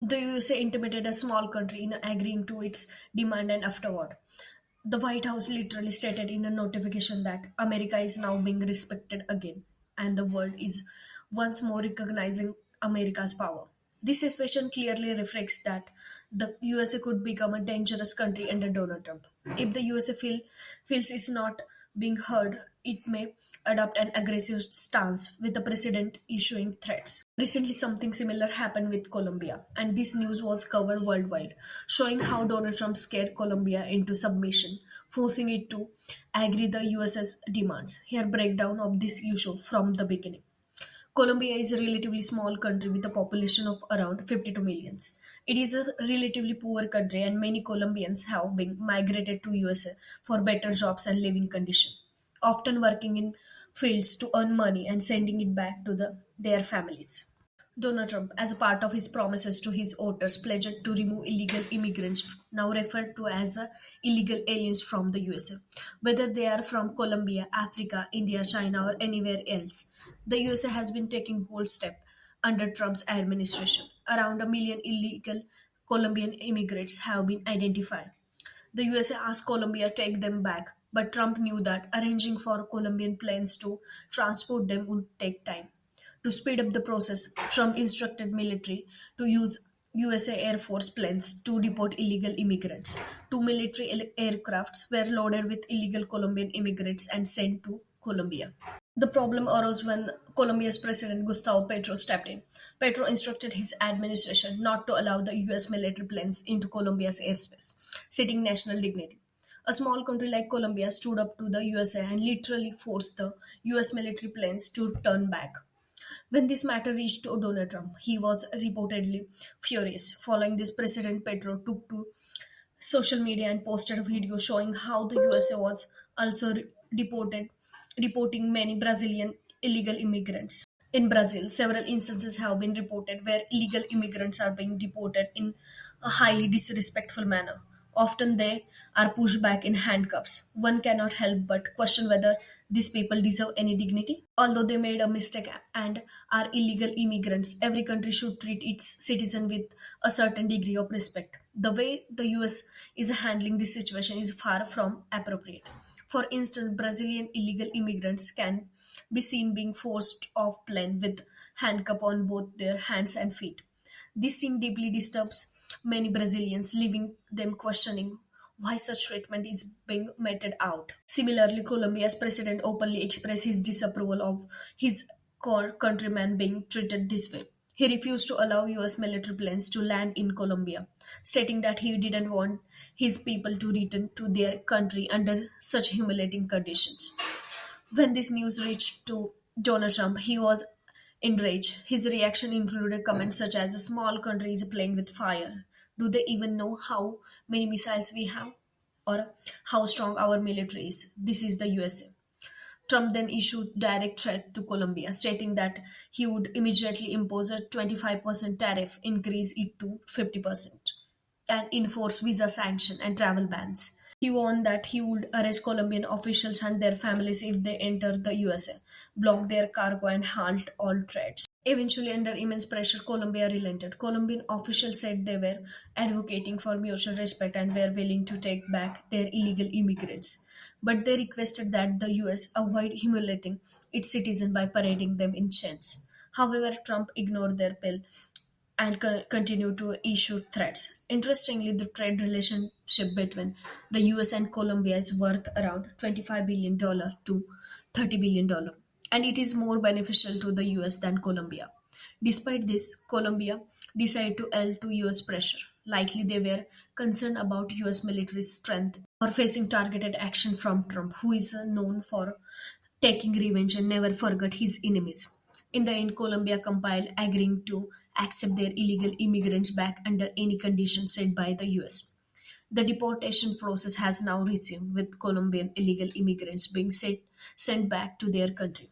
The USA intimidated a small country in agreeing to its demand, and afterward, the White House literally stated in a notification that America is now being respected again, and the world is once more recognizing America's power. This situation clearly reflects that the USA could become a dangerous country under Donald Trump. If the USA feels it's not being heard, it may adopt an aggressive stance with the president issuing threats. Recently, something similar happened with Colombia, and this news was covered worldwide, showing how Donald Trump scared Colombia into submission, forcing it to agree the US's demands. Here, breakdown of this issue from the beginning. Colombia is a relatively small country with a population of around 52 millions. It is a relatively poor country, and many Colombians have been migrated to USA for better jobs and living conditions, often working in fields to earn money and sending it back to their families. Donald Trump, as a part of his promises to his voters, pledged to remove illegal immigrants, now referred to as illegal aliens from the USA, whether they are from Colombia, Africa, India, China, or anywhere else. The USA has been taking bold steps under Trump's administration. Around a million illegal Colombian immigrants have been identified. The USA asked Colombia to take them back, but Trump knew that arranging for Colombian planes to transport them would take time. To speed up the process, Trump instructed military to use USA Air Force planes to deport illegal immigrants. Two military aircrafts were loaded with illegal Colombian immigrants and sent to Colombia. The problem arose when Colombia's President Gustavo Petro stepped in. Petro instructed his administration not to allow the US military planes into Colombia's airspace, citing national dignity. A small country like Colombia stood up to the USA and literally forced the US military planes to turn back. When this matter reached to Donald Trump, he was reportedly furious. Following this, President Petro took to social media and posted a video showing how the USA was also deporting many Brazilian illegal immigrants. In Brazil, several instances have been reported where illegal immigrants are being deported in a highly disrespectful manner. Often they are pushed back in handcuffs. One cannot help but question whether these people deserve any dignity. Although they made a mistake and are illegal immigrants, every country should treat its citizen with a certain degree of respect. The way the US is handling this situation is far from appropriate. For instance, Brazilian illegal immigrants can be seen being forced off plane with handcuff on both their hands and feet. This scene deeply disturbs many Brazilians, leaving them questioning why such treatment is being meted out. Similarly, Colombia's president openly expressed his disapproval of his countrymen being treated this way. He refused to allow US military planes to land in Colombia, stating that he didn't want his people to return to their country under such humiliating conditions. When this news reached to Donald Trump, he was enraged. His reaction included comments such as, "A small country is playing with fire. Do they even know how many missiles we have? Or how strong our military is? This is the USA." Trump then issued direct threat to Colombia, stating that he would immediately impose a 25% tariff, increase it to 50%, and enforce visa sanction and travel bans. He warned that he would arrest Colombian officials and their families if they enter the USA, block their cargo, and halt all trades. Eventually, under immense pressure, Colombia relented. Colombian officials said they were advocating for mutual respect and were willing to take back their illegal immigrants. But they requested that the US avoid humiliating its citizens by parading them in chains. However, Trump ignored their appeal and continue to issue threats. Interestingly, the trade relationship between the US and Colombia is worth around $25 billion to $30 billion, and it is more beneficial to the US than Colombia. Despite this, Colombia decided to yield to US pressure. Likely they were concerned about US military strength or facing targeted action from Trump, who is known for taking revenge and never forgot his enemies. In the end, Colombia compiled agreeing to accept their illegal immigrants back under any conditions set by the US. The deportation process has now resumed, with Colombian illegal immigrants being sent back to their country.